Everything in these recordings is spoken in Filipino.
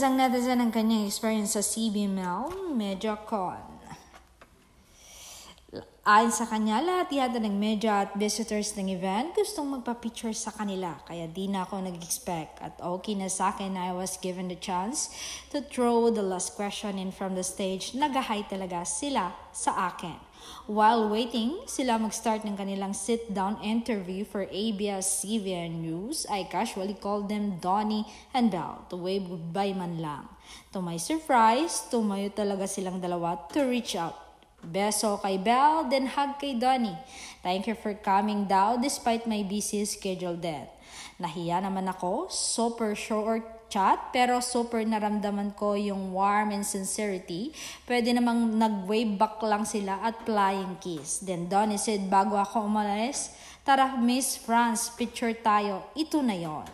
isang netizen ang kanyang experience sa CBML MediaCon. Ayon sa kanya, lahat yata ng media at visitors ng event gustong magpa-picture sa kanila. Kaya di na ako nag-expect. At okay na sa akin, I was given the chance to throw the last question in from the stage. Nag-hi talaga sila sa akin. While waiting, sila mag-start ng kanilang sit-down interview for ABS-CBN News, I casually called them Donnie and Belle to wave goodbye man lang. To my surprise, tumayo talaga silang dalawa to reach out. Beso kay Belle, then hug kay Donnie. Thank you for coming down despite my busy schedule then. Nahiya naman ako, super short chat, pero super naramdaman ko yung warm and sincerity. Pwede namang nag-wave back lang sila at flying kiss. Then Donnie said bago ako umalis, tara Miss France, picture tayo. Ito na yon.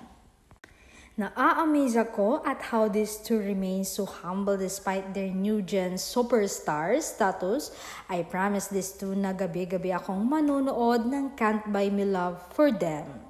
Na-amaze ako at how these two remain so humble despite their new gen superstar status. I promise these two na gabi-gabi akong manonood ng Can't Buy Me Love for them.